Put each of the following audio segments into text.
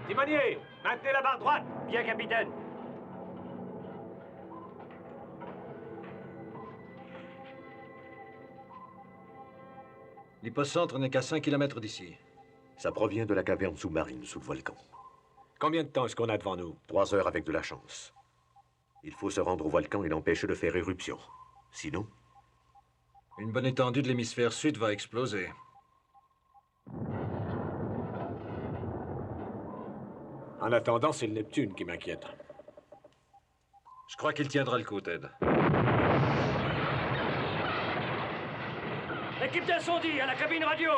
Timonier, maintenez la barre droite. Bien, capitaine. L'hypocentre n'est qu'à 5 km d'ici. Ça provient de la caverne sous-marine sous le volcan. Combien de temps est-ce qu'on a devant nous? 3 heures avec de la chance. Il faut se rendre au volcan et l'empêcher de faire éruption. Sinon... Une bonne étendue de l'hémisphère sud va exploser. En attendant, c'est le Neptune qui m'inquiète. Je crois qu'il tiendra le coup, Ted. Équipe d'incendie, à la cabine radio.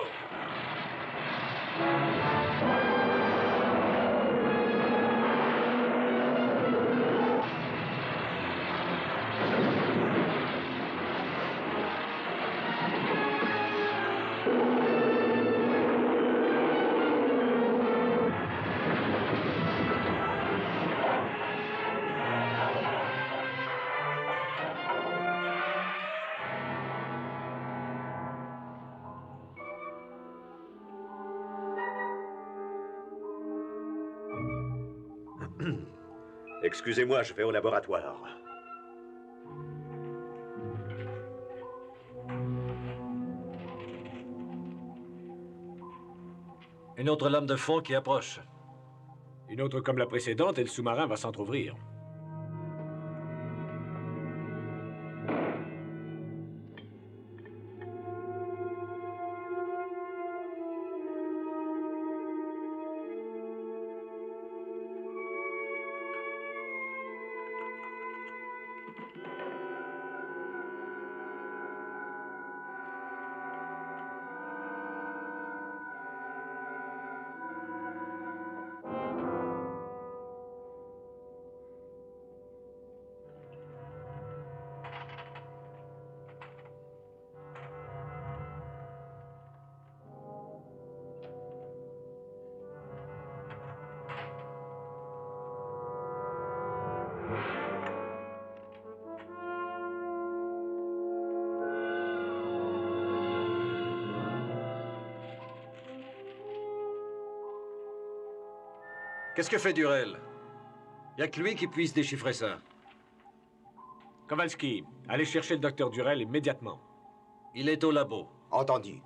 Excusez-moi, je vais au laboratoire. Une autre lame de fond qui approche. Une autre comme la précédente et le sous-marin va s'entrouvrir. Qu'est-ce que fait Durel? Y a que lui qui puisse déchiffrer ça. Kowalski, allez chercher le docteur Durel immédiatement. Il est au labo. Entendu.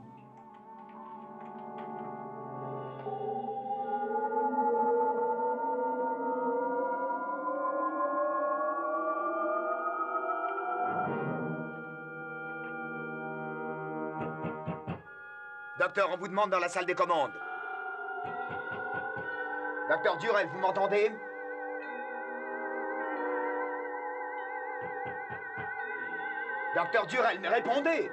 Docteur, on vous demande dans la salle des commandes. Docteur Durel, vous m'entendez? Docteur Durel, répondez!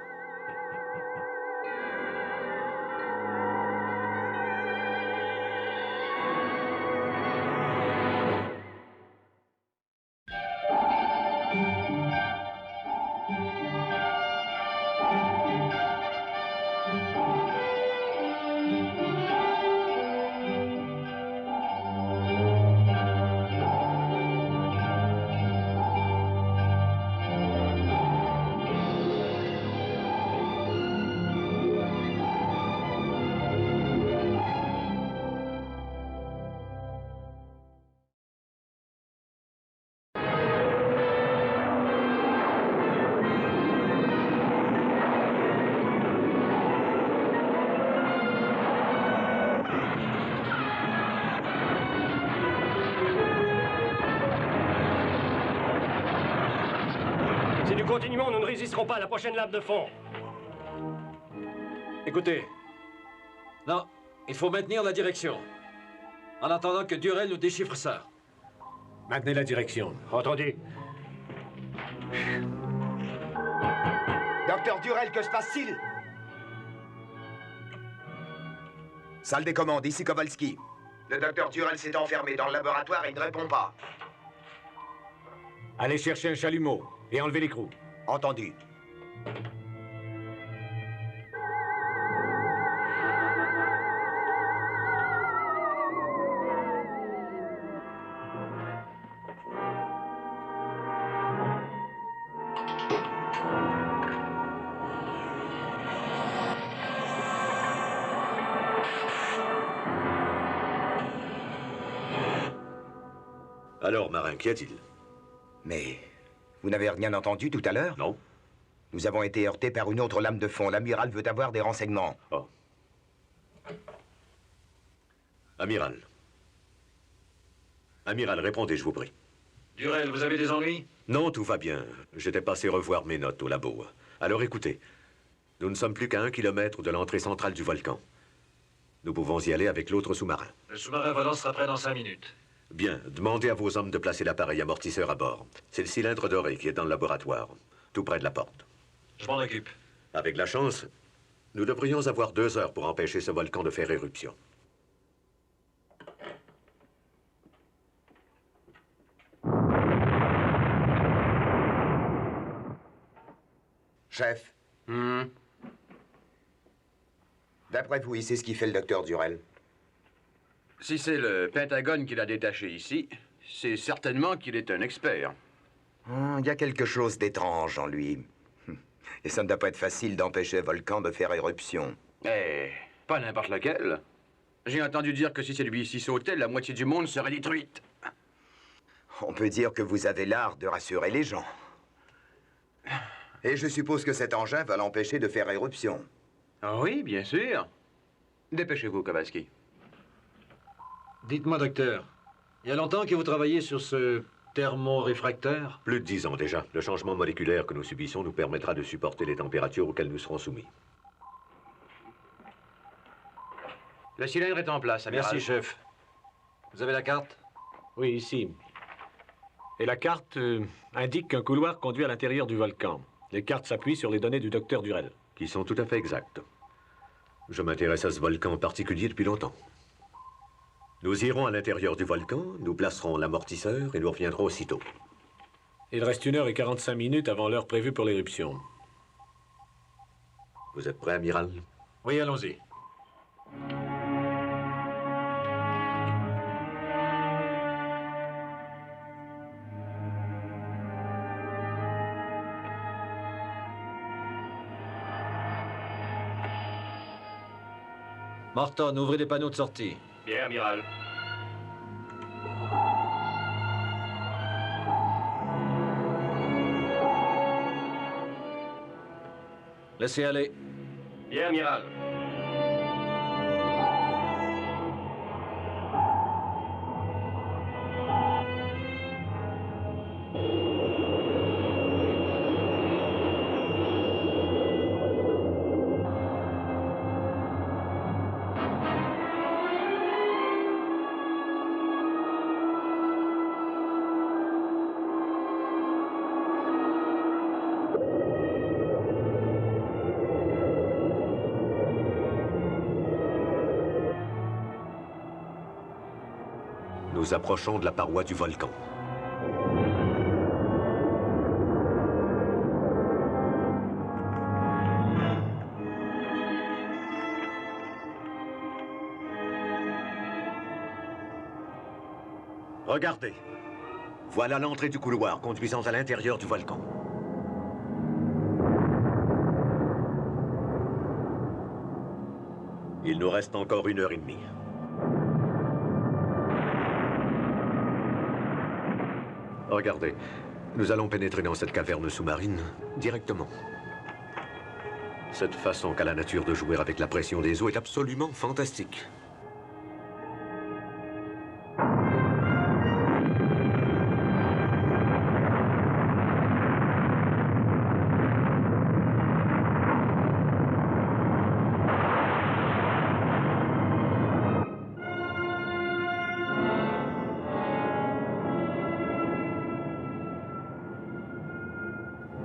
Si nous continuons, nous ne résisterons pas à la prochaine lame de fond. Écoutez. Non, il faut maintenir la direction. En attendant que Durel nous déchiffre ça. Maintenez la direction. Entendu. Docteur Durel, que se passe-t-il? Salle des commandes, ici Kowalski. Le docteur Durel s'est enfermé dans le laboratoire et il ne répond pas. Allez chercher un chalumeau et enlevez l'écrou. Entendu. Alors, marin, qu'y a-t-il? Mais vous n'avez rien entendu tout à l'heure? Non? Nous avons été heurtés par une autre lame de fond. L'amiral veut avoir des renseignements. Oh. Amiral. Amiral, répondez, je vous prie. Durel, vous avez des ennuis? Non, tout va bien. J'étais passé revoir mes notes au labo. Alors écoutez, nous ne sommes plus qu'à 1 kilomètre de l'entrée centrale du volcan. Nous pouvons y aller avec l'autre sous-marin. Le sous-marin volant sera prêt dans 5 minutes. Bien, demandez à vos hommes de placer l'appareil amortisseur à bord. C'est le cylindre doré qui est dans le laboratoire, tout près de la porte. Je m'en occupe. Avec la chance, nous devrions avoir 2 heures pour empêcher ce volcan de faire éruption. Chef, d'après vous, il sait ce qu'il fait le docteur Durel? Si c'est le Pentagone qui l'a détaché ici, c'est certainement qu'il est un expert. Il y a quelque chose d'étrange en lui. Et ça ne doit pas être facile d'empêcher un volcan de faire éruption. Eh, pas n'importe lequel. J'ai entendu dire que si celui-ci sautait, la moitié du monde serait détruite. On peut dire que vous avez l'art de rassurer les gens. Et je suppose que cet engin va l'empêcher de faire éruption. Ah oui, bien sûr. Dépêchez-vous, Kowalski. Dites-moi, docteur, il y a longtemps que vous travaillez sur ce thermoréfractaire? Plus de 10 ans déjà. Le changement moléculaire que nous subissons nous permettra de supporter les températures auxquelles nous serons soumis. Le cylindre est en place, amiral. Merci, chef. Vous avez la carte? Oui, ici. Et la carte indique qu'un couloir conduit à l'intérieur du volcan. Les cartes s'appuient sur les données du docteur Durel. Qui sont tout à fait exactes. Je m'intéresse à ce volcan en particulier depuis longtemps. Nous irons à l'intérieur du volcan, nous placerons l'amortisseur et nous reviendrons aussitôt. Il reste 1h45 avant l'heure prévue pour l'éruption. Vous êtes prêt, amiral? Oui, allons-y. Martin, ouvrez les panneaux de sortie. Bien, amiral. Laissez aller. Bien, amiral. Nous approchons de la paroi du volcan. Regardez. Voilà l'entrée du couloir conduisant à l'intérieur du volcan. Il nous reste encore 1h30. Regardez, nous allons pénétrer dans cette caverne sous-marine directement. Cette façon qu'a la nature de jouer avec la pression des eaux est absolument fantastique.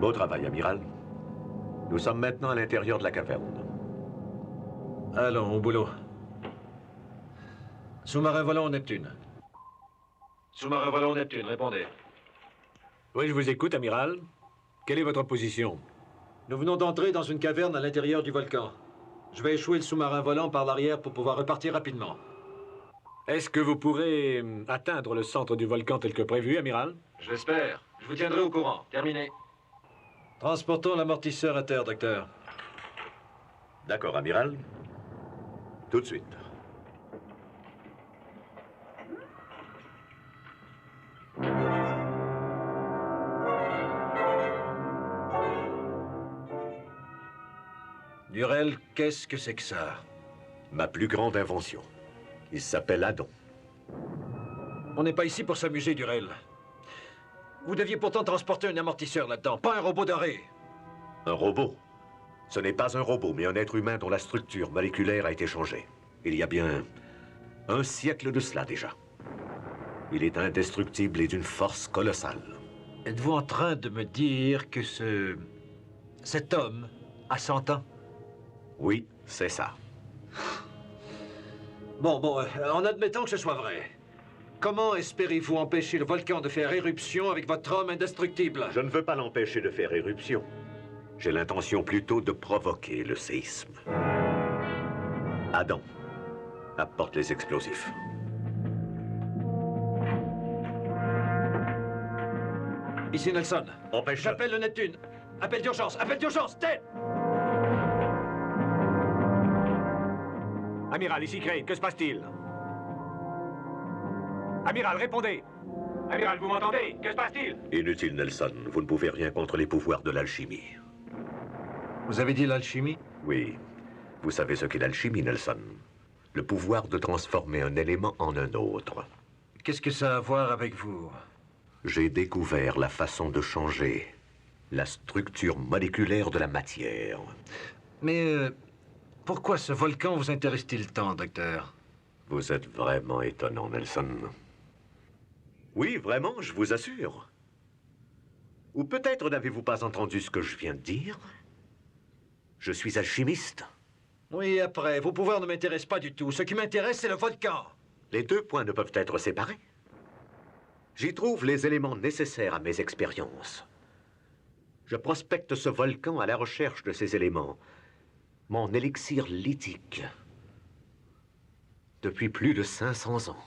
Beau travail, amiral. Nous sommes maintenant à l'intérieur de la caverne. Allons, au boulot. Sous-marin volant Neptune. Sous-marin volant Neptune, répondez. Oui, je vous écoute, amiral. Quelle est votre position? Nous venons d'entrer dans une caverne à l'intérieur du volcan. Je vais échouer le sous-marin volant par l'arrière pour pouvoir repartir rapidement. Est-ce que vous pourrez atteindre le centre du volcan tel que prévu, amiral? Je l'espère. Je vous tiendrai au courant. Terminé. Transportons l'amortisseur à terre, docteur. D'accord, amiral. Tout de suite. Durel, qu'est-ce que c'est que ça? Ma plus grande invention. Il s'appelle Adam. On n'est pas ici pour s'amuser, Durel. Vous deviez pourtant transporter un amortisseur là-dedans, pas un robot doré. Un robot. Ce n'est pas un robot, mais un être humain dont la structure moléculaire a été changée. Il y a bien un siècle de cela déjà. Il est indestructible et d'une force colossale. Êtes-vous en train de me dire que cet homme a 100 ans? Oui, c'est ça. Bon, en admettant que ce soit vrai, comment espérez-vous empêcher le volcan de faire éruption avec votre homme indestructible? Je ne veux pas l'empêcher de faire éruption. J'ai l'intention plutôt de provoquer le séisme. Adam, apporte les explosifs. Ici Nelson. Empêche-le. J'appelle le Neptune. Appel d'urgence, Ted! Amiral, ici Crane, que se passe-t-il? Amiral, répondez! Amiral, vous m'entendez? Que se passe-t-il? Inutile, Nelson. Vous ne pouvez rien contre les pouvoirs de l'alchimie. Vous avez dit l'alchimie? Oui. Vous savez ce qu'est l'alchimie, Nelson? Le pouvoir de transformer un élément en un autre. Qu'est-ce que ça a à voir avec vous? J'ai découvert la façon de changer la structure moléculaire de la matière. Mais pourquoi ce volcan vous intéresse-t-il tant, docteur? Vous êtes vraiment étonnant, Nelson. Oui, vraiment, je vous assure. Ou peut-être n'avez-vous pas entendu ce que je viens de dire? Je suis alchimiste. Oui, après, vos pouvoirs ne m'intéressent pas du tout. Ce qui m'intéresse, c'est le volcan. Les deux points ne peuvent être séparés. J'y trouve les éléments nécessaires à mes expériences. Je prospecte ce volcan à la recherche de ces éléments. Mon élixir lithique. Depuis plus de 500 ans.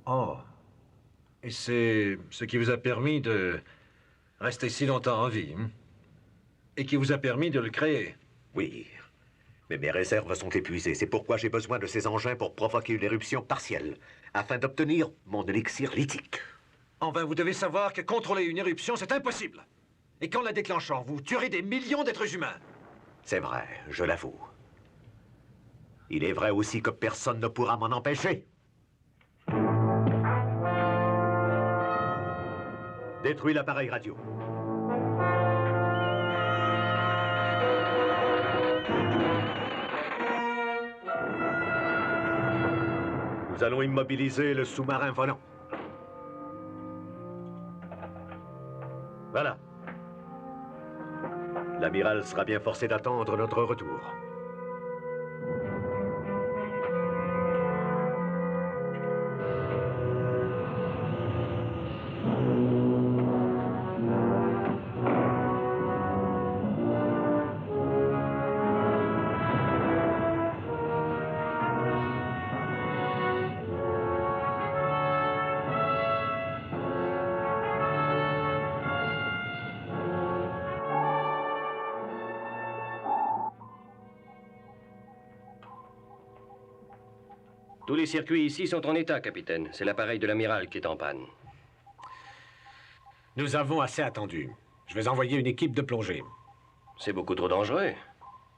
Oh. Et c'est ce qui vous a permis de rester si longtemps en vie, hein? Et qui vous a permis de le créer. Oui. Mais mes réserves sont épuisées. C'est pourquoi j'ai besoin de ces engins pour provoquer une éruption partielle, afin d'obtenir mon élixir lithique. Enfin, vous devez savoir que contrôler une éruption, c'est impossible. Et qu'en la déclenchant, vous tuerez des millions d'êtres humains. C'est vrai, je l'avoue. Il est vrai aussi que personne ne pourra m'en empêcher. Détruis l'appareil radio. Nous allons immobiliser le sous-marin volant. Voilà. L'amiral sera bien forcé d'attendre notre retour. Tous les circuits ici sont en état, capitaine. C'est l'appareil de l'amiral qui est en panne. Nous avons assez attendu. Je vais envoyer une équipe de plongée. C'est beaucoup trop dangereux.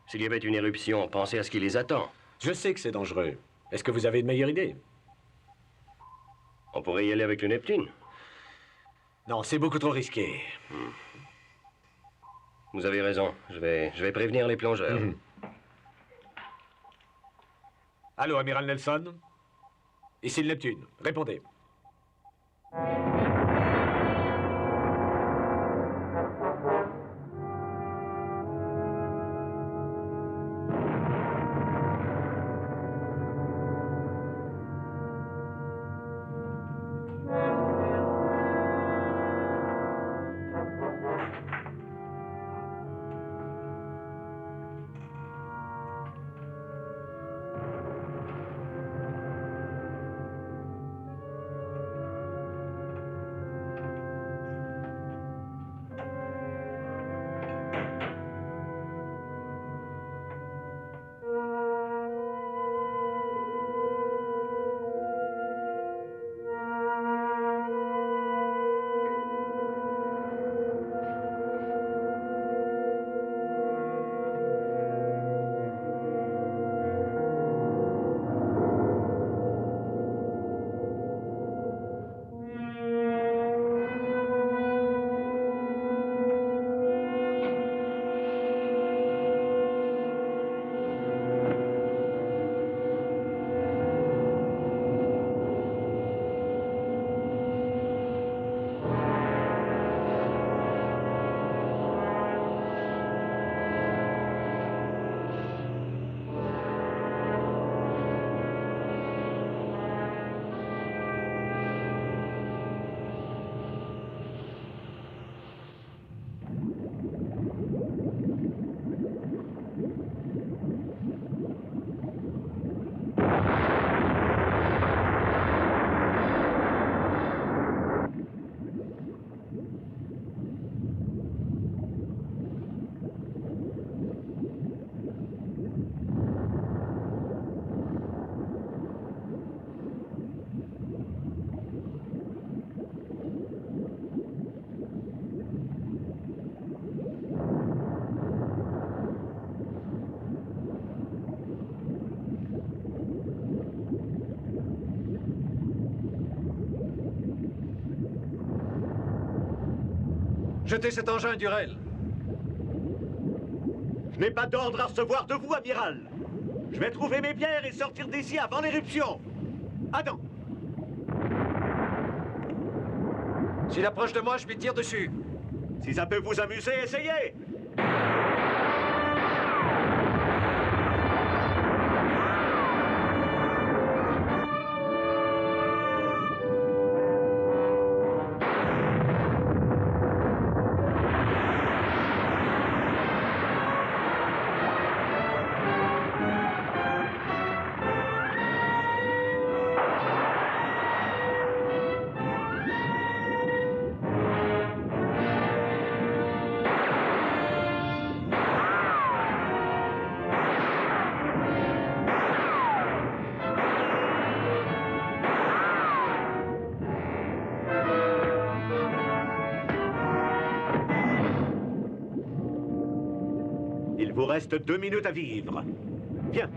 S'il y avait une éruption, pensez à ce qui les attend. Je sais que c'est dangereux. Est-ce que vous avez une meilleure idée? On pourrait y aller avec le Neptune. Non, c'est beaucoup trop risqué. Vous avez raison. Je vais prévenir les plongeurs. Allô, Amiral Nelson? Ici le Neptune. Répondez. Jetez cet engin, Durel. Je n'ai pas d'ordre à recevoir de vous, amiral. Je vais trouver mes bières et sortir d'ici avant l'éruption. Adam. S'il approche de moi, je lui tire dessus. Si ça peut vous amuser, essayez. Il vous reste 2 minutes à vivre. Viens.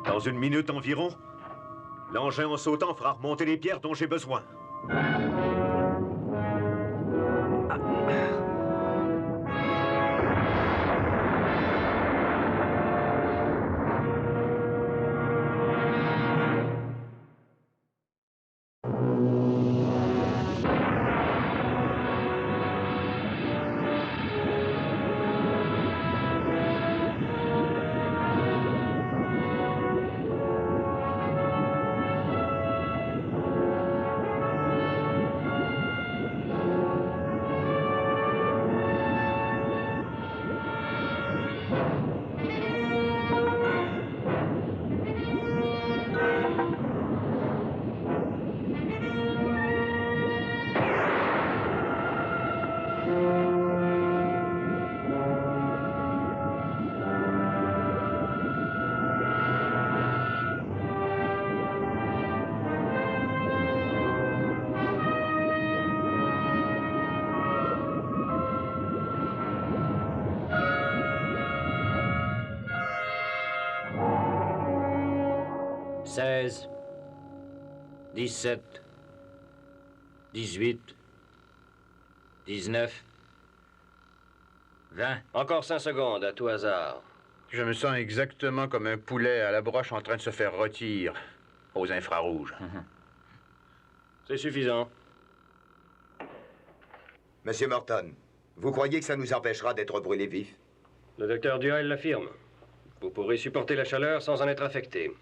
Dans 1 minute environ, l'engin en sautant fera remonter les pierres dont j'ai besoin. « 16, 17, 18, 19, 20. Encore 5 secondes, à tout hasard. Je me sens exactement comme un poulet à la broche en train de se faire rôtir aux infrarouges. C'est suffisant. Monsieur Morton, vous croyez que ça nous empêchera d'être brûlés vifs? Le docteur Duhamel l'affirme. Vous pourrez supporter la chaleur sans en être affecté.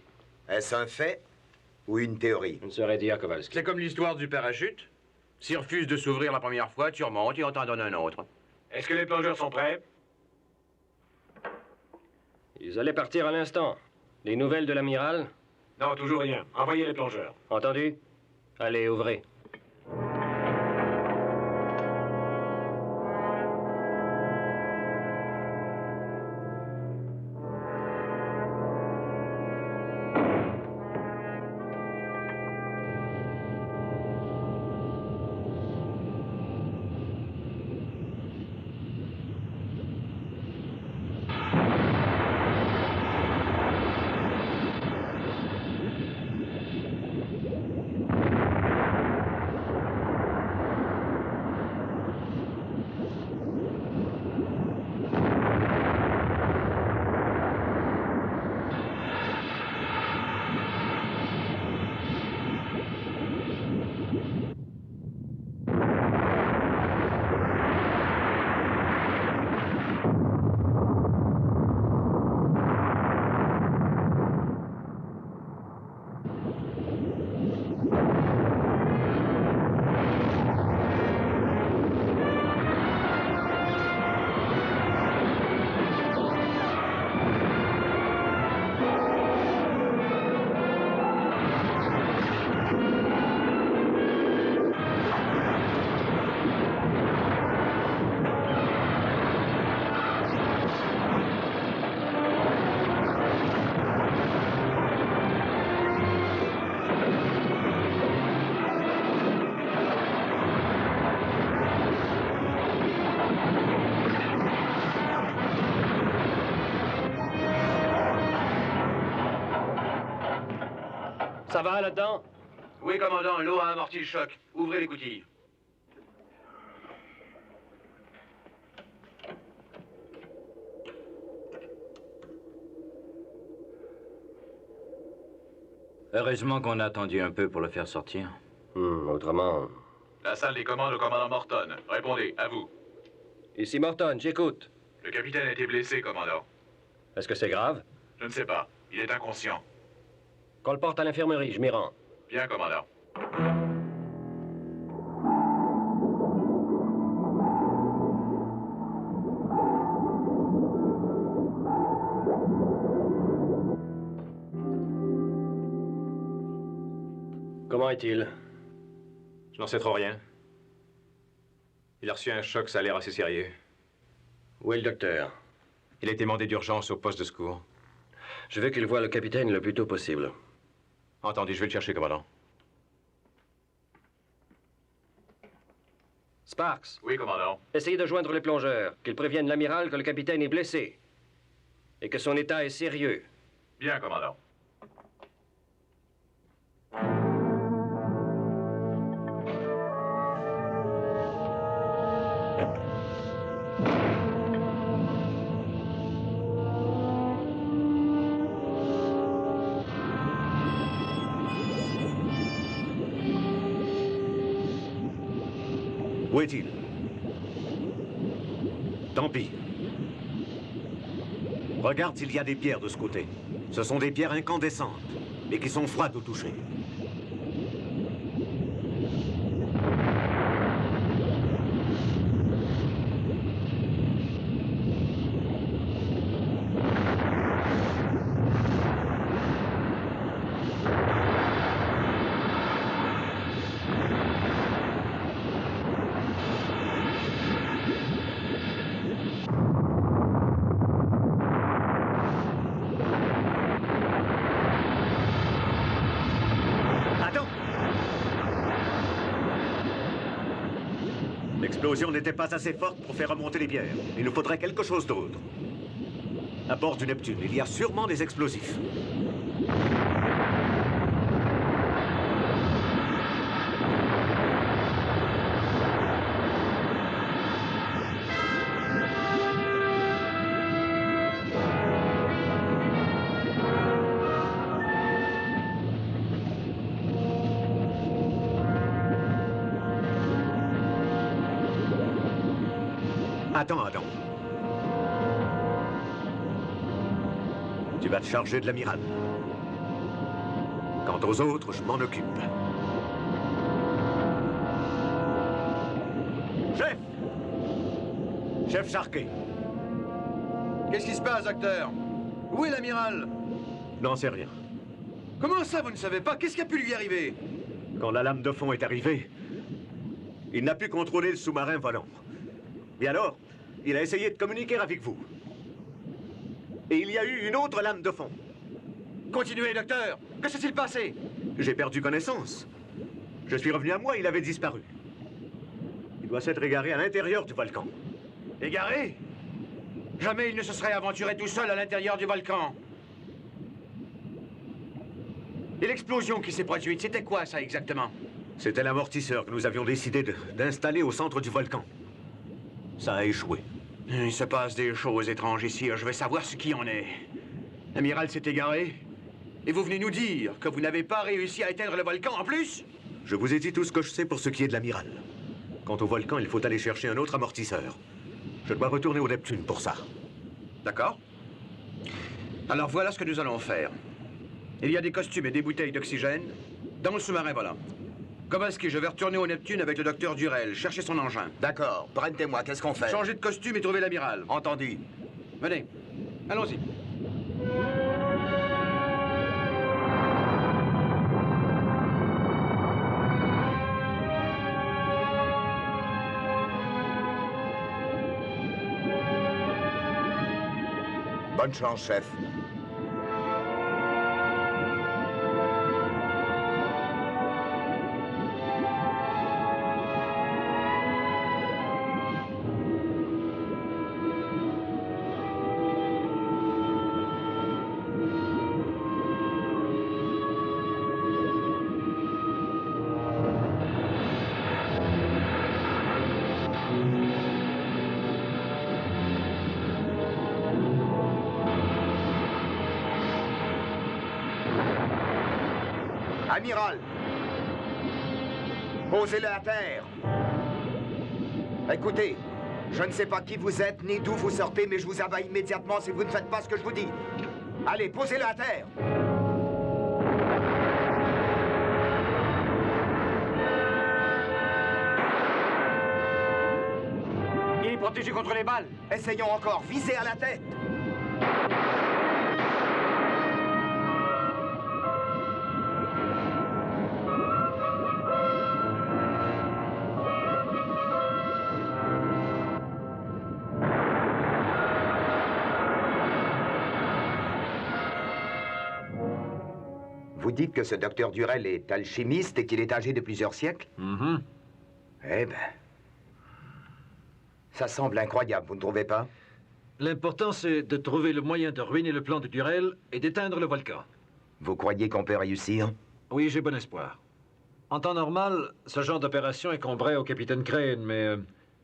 Est-ce un fait ou une théorie? Je ne saurais dire, Kowalski. C'est comme l'histoire du parachute. S'il refuse de s'ouvrir la première fois, tu remontes et on t'en donne un autre. Est-ce que les plongeurs sont prêts? Ils allaient partir à l'instant. Les nouvelles de l'amiral? Non, toujours rien. Envoyez les plongeurs. Entendu? Allez, ouvrez. Ça va là-dedans? Oui, commandant, l'eau a amorti le choc. Ouvrez les coutilles. Heureusement qu'on a attendu un peu pour le faire sortir. Autrement... La salle des commandes au commandant Morton. Répondez, à vous. Ici Morton, j'écoute. Le capitaine a été blessé, commandant. Est-ce que c'est grave? Je ne sais pas. Il est inconscient. Qu'on le porte à l'infirmerie, je m'y rends. Bien, commandant. Comment est-il? Je n'en sais trop rien. Il a reçu un choc, ça a l'air assez sérieux. Où est le docteur? Il a été mandé d'urgence au poste de secours. Je veux qu'il voie le capitaine le plus tôt possible. Entendu, je vais le chercher, commandant. Sparks, Oui, commandant. essayez de joindre les plongeurs, qu'ils préviennent l'amiral que le capitaine est blessé et que son état est sérieux. Bien, commandant. Où est-il? Tant pis. Regarde s'il y a des pierres de ce côté. Ce sont des pierres incandescentes, mais qui sont froides au toucher. L'explosion n'était pas assez forte pour faire remonter les pierres. Il nous faudrait quelque chose d'autre. À bord du Neptune, il y a sûrement des explosifs. Attends, Adam. Tu vas te charger de l'amiral. Quant aux autres, je m'en occupe. Chef! Chef Sharkey. Qu'est-ce qui se passe, docteur? Où est l'amiral? N'en sais rien. Comment ça, vous ne savez pas? Qu'est-ce qui a pu lui arriver? Quand la lame de fond est arrivée, il n'a pu contrôler le sous-marin volant. Et alors, il a essayé de communiquer avec vous. Et il y a eu une autre lame de fond. Continuez, docteur. Que s'est-il passé? J'ai perdu connaissance. Je suis revenu à moi, il avait disparu. Il doit s'être égaré à l'intérieur du volcan. Égaré? Jamais il ne se serait aventuré tout seul à l'intérieur du volcan. Et l'explosion qui s'est produite, c'était quoi ça exactement? C'était l'amortisseur que nous avions décidé d'installer au centre du volcan. Ça a échoué. Il se passe des choses étranges ici. Je veux savoir ce qui en est. L'amiral s'est égaré. Et vous venez nous dire que vous n'avez pas réussi à éteindre le volcan en plus? Je vous ai dit tout ce que je sais pour ce qui est de l'amiral. Quant au volcan, il faut aller chercher un autre amortisseur. Je dois retourner au Neptune pour ça. D'accord. Alors voilà ce que nous allons faire. Il y a des costumes et des bouteilles d'oxygène dans le sous-marin volant. Kowalski, je vais retourner au Neptune avec le docteur Durel, chercher son engin. D'accord. Prennez-moi, qu'est-ce qu'on fait? Changer de costume et trouver l'amiral. Entendu. Venez, allons-y. Bonne chance, chef. Amiral! Posez-le à terre! Écoutez, je ne sais pas qui vous êtes, ni d'où vous sortez, mais je vous abats immédiatement si vous ne faites pas ce que je vous dis. Allez, posez-le à terre! Il est protégé contre les balles. Essayons encore, visez à la tête! Vous dites que ce docteur Durel est alchimiste et qu'il est âgé de plusieurs siècles? Eh ben... ça semble incroyable, vous ne trouvez pas? L'important, c'est de trouver le moyen de ruiner le plan de Durel et d'éteindre le volcan. Vous croyez qu'on peut réussir? Oui, j'ai bon espoir. En temps normal, ce genre d'opération incomberait au capitaine Crane, mais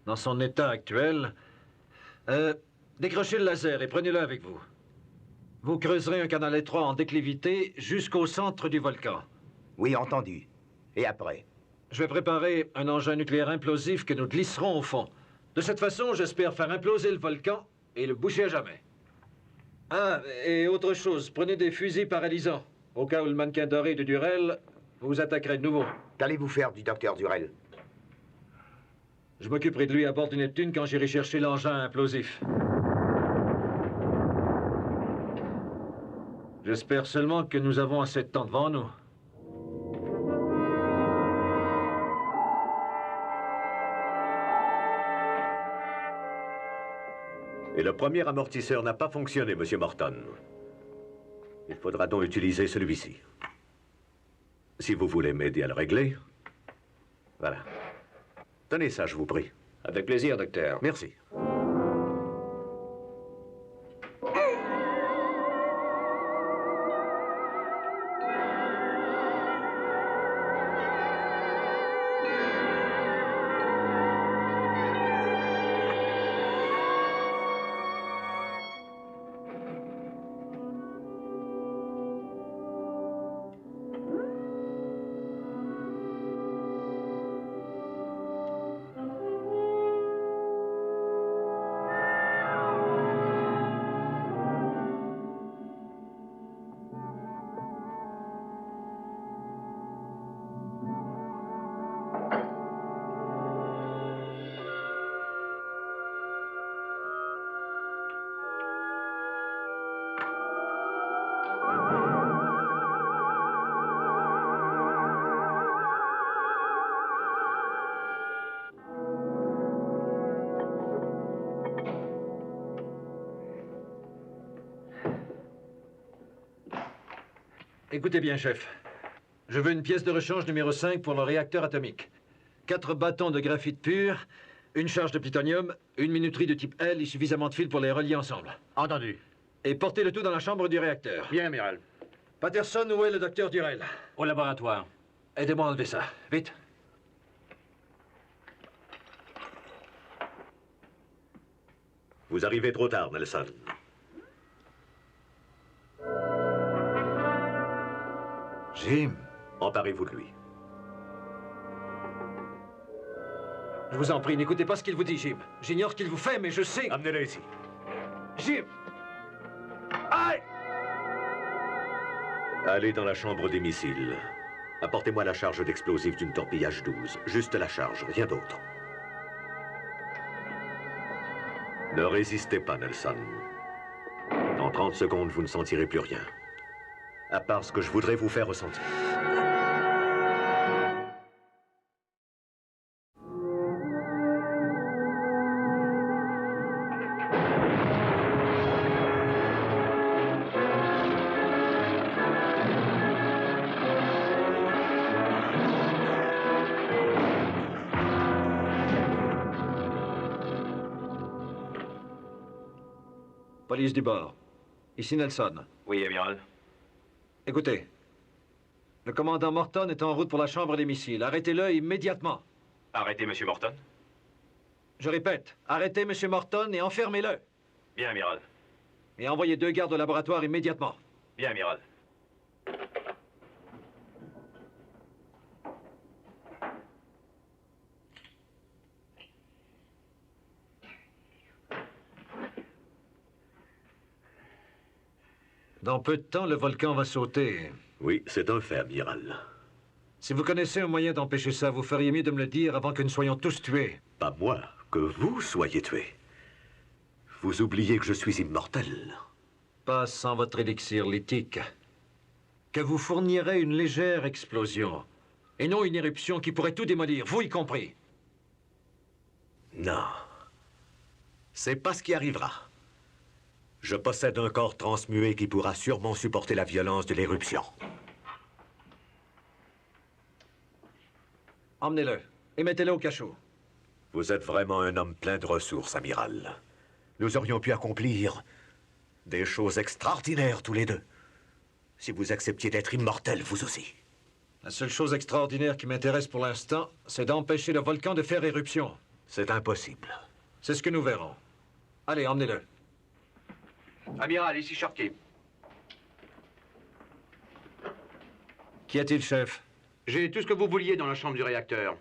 dans son état actuel... décrochez le laser et prenez-le avec vous. Vous creuserez un canal étroit en déclivité jusqu'au centre du volcan. Oui, entendu. Et après? Je vais préparer un engin nucléaire implosif que nous glisserons au fond. De cette façon, j'espère faire imploser le volcan et le boucher à jamais. Ah, et autre chose, prenez des fusils paralysants. Au cas où le mannequin doré de Durel vous attaquerait de nouveau. Qu'allez-vous faire du docteur Durel? Je m'occuperai de lui à bord du Neptune quand j'irai chercher l'engin implosif. J'espère seulement que nous avons assez de temps devant nous. Et le premier amortisseur n'a pas fonctionné, Monsieur Morton. Il faudra donc utiliser celui-ci. Si vous voulez m'aider à le régler... Voilà. Tenez ça, je vous prie. Avec plaisir, docteur. Merci. Écoutez bien, chef. Je veux une pièce de rechange numéro 5 pour le réacteur atomique. 4 bâtons de graphite pur, une charge de plutonium, une minuterie de type L et suffisamment de fils pour les relier ensemble. Entendu. Et portez le tout dans la chambre du réacteur. Bien, amiral. Patterson, où est le docteur Durel? Au laboratoire. Aidez-moi à enlever ça. Vite. Vous arrivez trop tard, Nelson. Jim. Emparez-vous de lui. Je vous en prie, n'écoutez pas ce qu'il vous dit, Jim. J'ignore ce qu'il vous fait, mais je sais... Amenez-le ici. Jim! Aïe! Allez dans la chambre des missiles. Apportez-moi la charge d'explosif d'une torpillage 12. Juste la charge, rien d'autre. Ne résistez pas, Nelson. Dans 30 secondes, vous ne sentirez plus rien. À part ce que je voudrais vous faire ressentir. Police du bord. Ici Nelson. Oui, amiral. Écoutez. Le commandant Morton est en route pour la chambre des missiles. Arrêtez-le immédiatement. Arrêtez, Monsieur Morton. Je répète, arrêtez M. Morton et enfermez-le. Bien, amiral. Et envoyez 2 gardes au laboratoire immédiatement. Bien, amiral. Dans peu de temps, le volcan va sauter. Oui, c'est un fait, amiral. Si vous connaissez un moyen d'empêcher ça, vous feriez mieux de me le dire avant que nous soyons tous tués. Pas moi, que vous soyez tué. Vous oubliez que je suis immortel. Pas sans votre élixir lithique. Que vous fournirez une légère explosion. Et non une éruption qui pourrait tout démolir, vous y compris. Non. C'est pas ce qui arrivera. Je possède un corps transmué qui pourra sûrement supporter la violence de l'éruption. Emmenez-le et mettez-le au cachot. Vous êtes vraiment un homme plein de ressources, amiral. Nous aurions pu accomplir des choses extraordinaires tous les deux. Si vous acceptiez d'être immortel, vous aussi. La seule chose extraordinaire qui m'intéresse pour l'instant, c'est d'empêcher le volcan de faire éruption. C'est impossible. C'est ce que nous verrons. Allez, emmenez-le. Amiral, ici Sharkey. Qu'y a-t-il, chef? J'ai tout ce que vous vouliez dans la chambre du réacteur.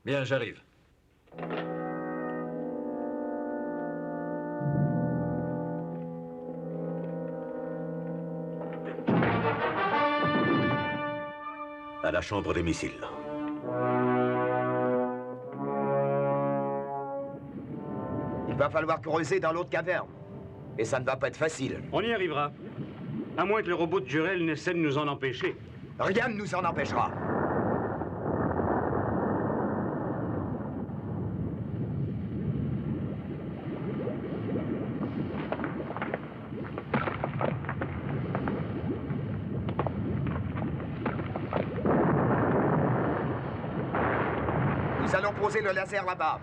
Bien, j'arrive. À la chambre des missiles. Il va falloir creuser dans l'autre caverne. Et ça ne va pas être facile. On y arrivera. À moins que le robot de Jurel n'essaie de nous en empêcher. Rien ne nous en empêchera. Nous allons poser le laser là-bas.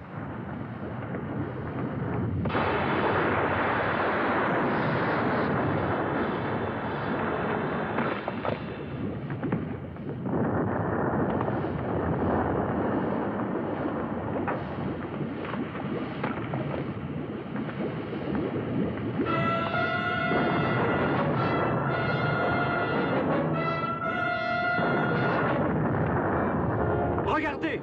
Regardez!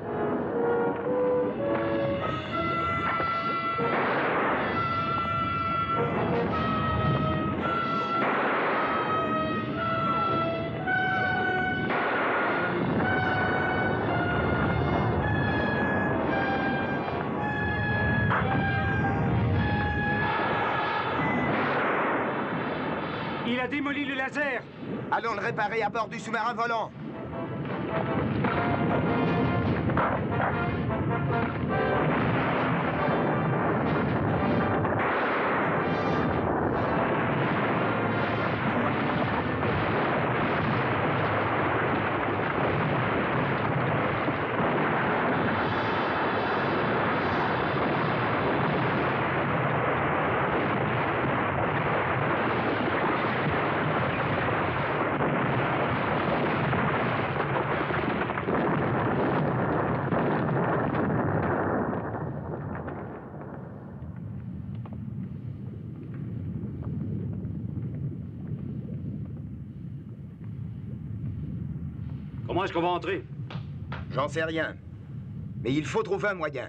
Il a démoli le laser! Allons le réparer à bord du sous-marin volant. Comment est-ce qu'on va entrer? J'en sais rien. Mais il faut trouver un moyen.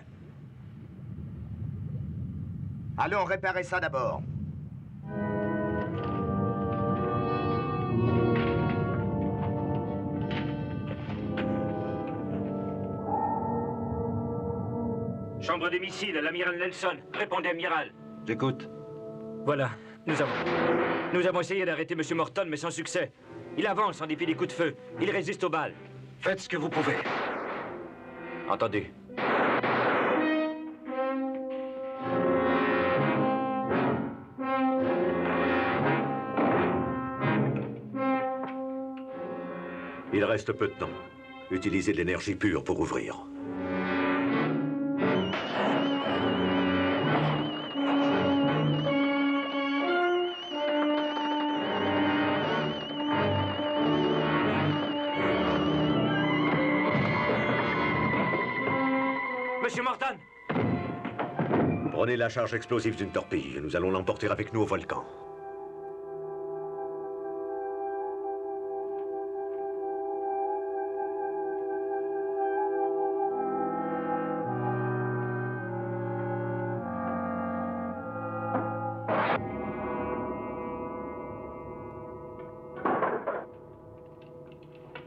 Allons réparer ça d'abord. Chambre des missiles, l'amiral Nelson. Répondez, amiral. J'écoute. Voilà, nous avons essayé d'arrêter M. Morton, mais sans succès. Il avance en dépit des coups de feu. Il résiste aux balles. Faites ce que vous pouvez. Entendu. Il reste peu de temps. Utilisez de l'énergie pure pour ouvrir. Monsieur Morton! Prenez la charge explosive d'une torpille et nous allons l'emporter avec nous au volcan.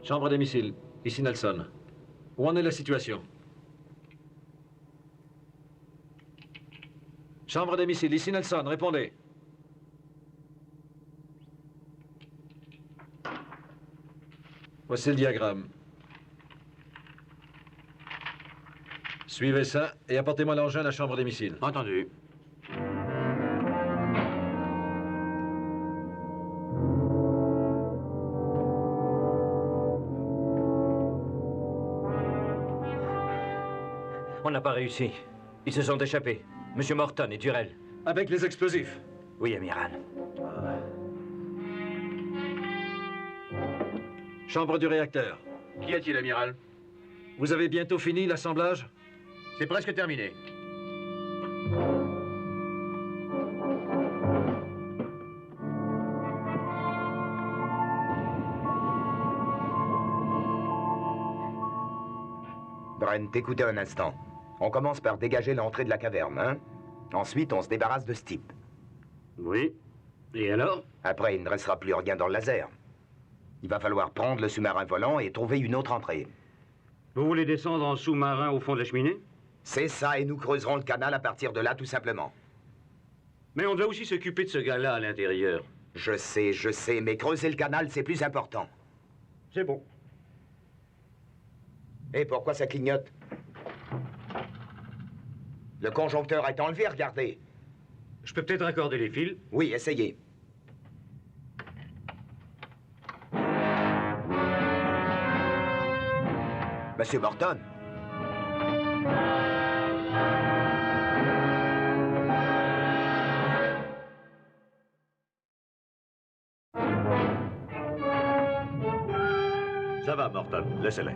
Chambre des missiles. Ici Nelson. Où en est la situation? Chambre des missiles. Ici Nelson. Répondez. Voici le diagramme. Suivez ça et apportez-moi l'engin à la chambre des missiles. Entendu. On n'a pas réussi. Ils se sont échappés. Monsieur Morton et Durrell. Avec les explosifs? Oui, amiral. Chambre du réacteur. Qu'y a-t-il, amiral? Vous avez bientôt fini l'assemblage? C'est presque terminé. Brent, écoutez un instant. On commence par dégager l'entrée de la caverne, hein? Ensuite, on se débarrasse de ce type. Oui. Et alors? Après, il ne restera plus rien dans le laser. Il va falloir prendre le sous-marin volant et trouver une autre entrée. Vous voulez descendre en sous-marin au fond de la cheminée? C'est ça, et nous creuserons le canal à partir de là, tout simplement. Mais on doit aussi s'occuper de ce gars-là à l'intérieur. Je sais, mais creuser le canal, c'est plus important. C'est bon. Et pourquoi ça clignote? Le conjoncteur est enlevé, regardez. Je peux peut-être raccorder les fils? Oui, essayez. Monsieur Morton? Ça va, Morton. Laissez-les.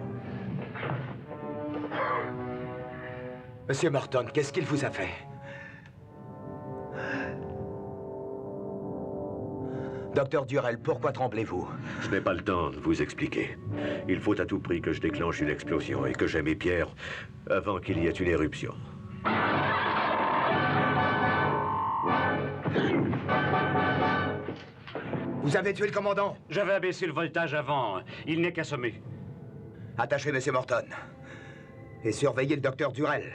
Monsieur Morton, qu'est-ce qu'il vous a fait? Docteur Durrell, pourquoi tremblez-vous? Je n'ai pas le temps de vous expliquer. Il faut à tout prix que je déclenche une explosion et que j'aie mes pierres avant qu'il y ait une éruption. Vous avez tué le commandant? J'avais abaissé le voltage avant. Il n'est qu'assommé. Attachez, Monsieur Morton. Et surveillez le docteur Durrell.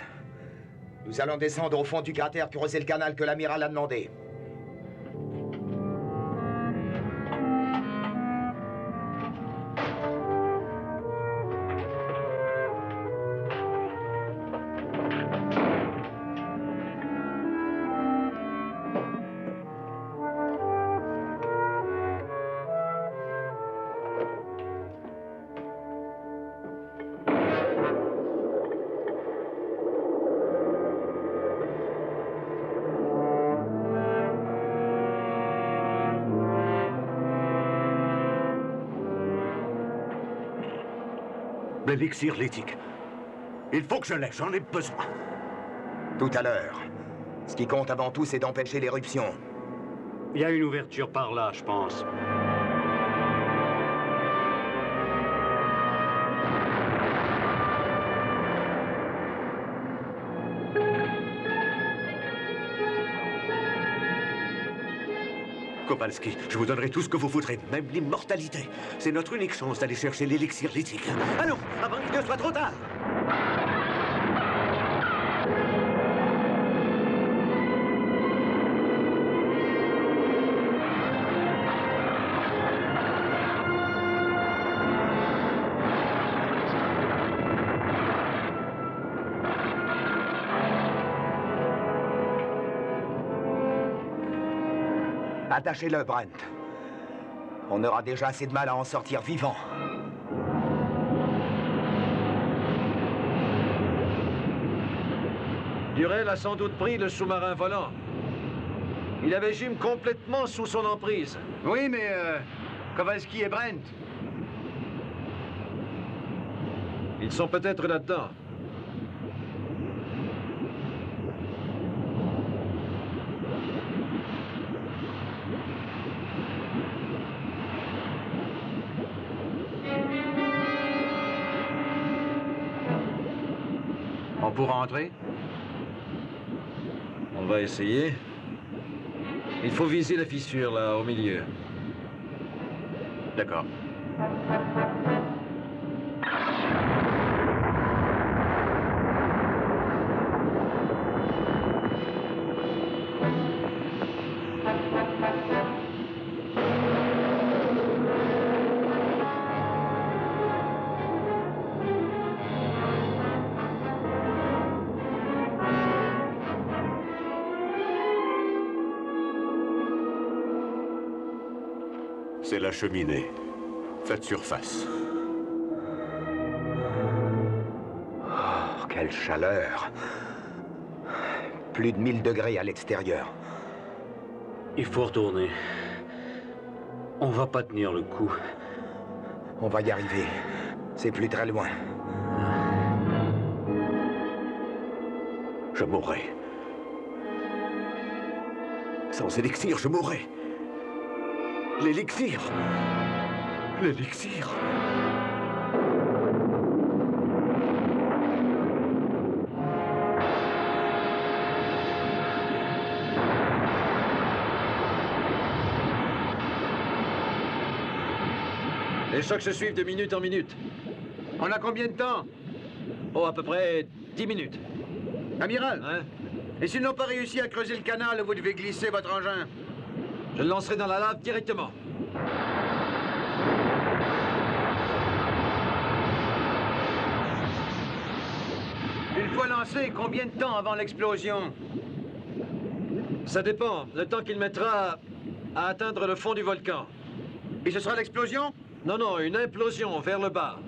Nous allons descendre au fond du cratère, creuser le canal que l'amiral a demandé. L'élixir lithique. Il faut que je l'ai, j'en ai besoin. Tout à l'heure. Ce qui compte avant tout, c'est d'empêcher l'éruption. Il y a une ouverture par là, je pense. Kowalski, je vous donnerai tout ce que vous voudrez, même l'immortalité. C'est notre unique chance d'aller chercher l'élixir lithique. Allons, avant qu'il ne soit trop tard. Attachez-le, Brent. On aura déjà assez de mal à en sortir vivant. Durrell a sans doute pris le sous-marin volant. Il avait Jim complètement sous son emprise. Oui, mais Kowalski et Brent. Ils sont peut-être là-dedans. On pourra entrer? On va essayer. Il faut viser la fissure, là, au milieu. D'accord. C'est la cheminée. Faites surface. Oh, quelle chaleur. Plus de 1000 degrés à l'extérieur. Il faut retourner. On va pas tenir le coup. On va y arriver. C'est plus très loin. Je mourrai. Sans élixir, je mourrai. L'élixir. L'élixir. Les chocs se suivent de minute en minute. On a combien de temps? Oh, à peu près 10 minutes. Amiral, Hein? et s'ils n'ont pas réussi à creuser le canal, vous devez glisser votre engin. Je le lancerai dans la lave directement. Une fois lancé, combien de temps avant l'explosion? Ça dépend. Le temps qu'il mettra à atteindre le fond du volcan. Et ce sera l'explosion? Non, non, une implosion vers le bas.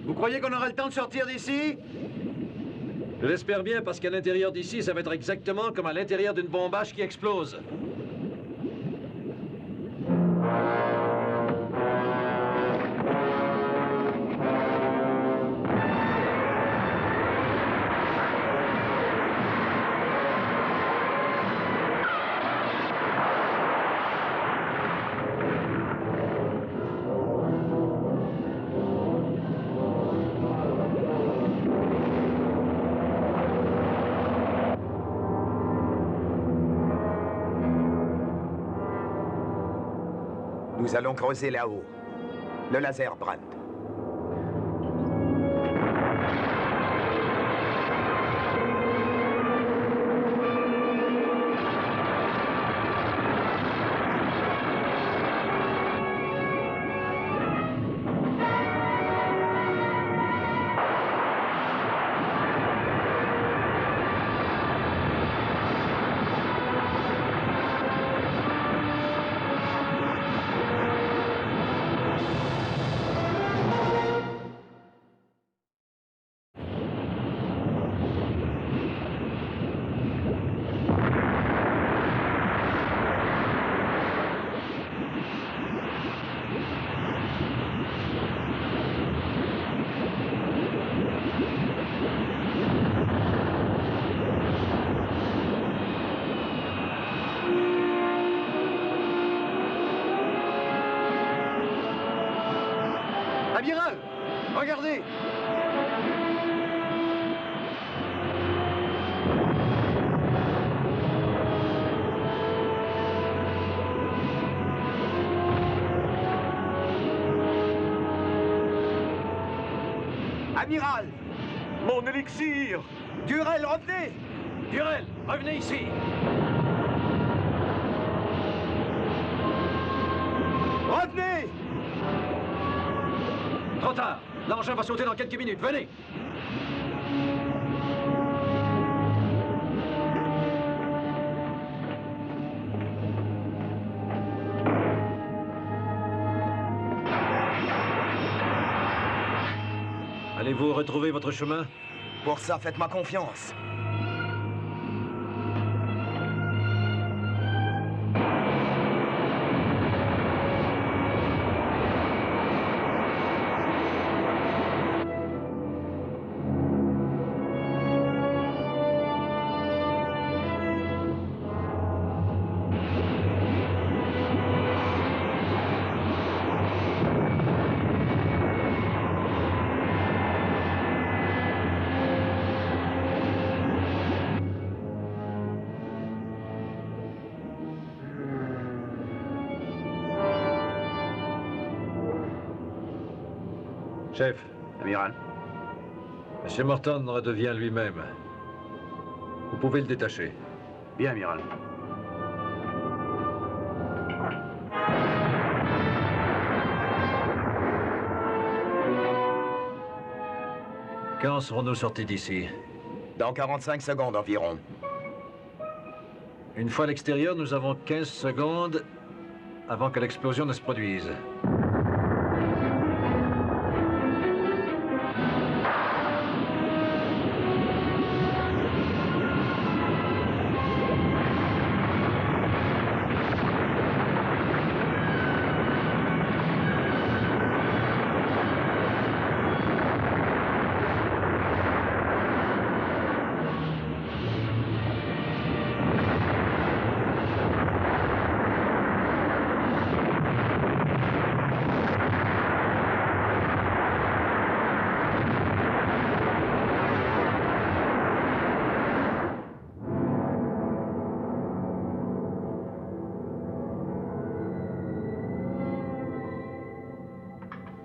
Vous croyez qu'on aura le temps de sortir d'ici? Je l'espère bien, parce qu'à l'intérieur d'ici, ça va être exactement comme à l'intérieur d'une bombache qui explose. Nous allons creuser là-haut. Le laser brand. Amiral, regardez! Amiral! Mon élixir! Durel, revenez! Durel, revenez ici! Revenez! Trop tard! L'engin va sauter dans quelques minutes. Venez! Allez-vous retrouver votre chemin? Pour ça, faites-moi confiance. Chef, Amiral. Monsieur Morton redevient lui-même. Vous pouvez le détacher. Bien, Amiral. Quand serons-nous sortis d'ici? Dans 45 secondes environ. Une fois à l'extérieur, nous avons 15 secondes avant que l'explosion ne se produise.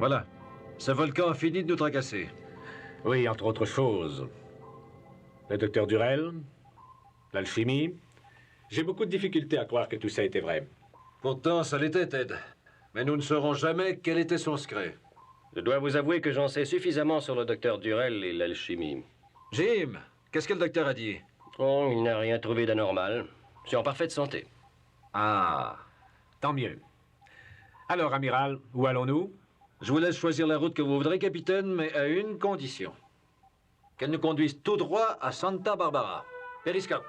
Voilà. Ce volcan a fini de nous tracasser. Oui, entre autres choses. Le docteur Durel, l'alchimie. J'ai beaucoup de difficultés à croire que tout ça était vrai. Pourtant, ça l'était, Ted. Mais nous ne saurons jamais quel était son secret. Je dois vous avouer que j'en sais suffisamment sur le docteur Durel et l'alchimie. Jim, qu'est-ce que le docteur a dit? Oh, il n'a rien trouvé d'anormal. Je suis en parfaite santé. Ah, tant mieux. Alors, amiral, où allons-nous? Je vous laisse choisir la route que vous voudrez, capitaine, mais à une condition. Qu'elle nous conduise tout droit à Santa Barbara. Périscope.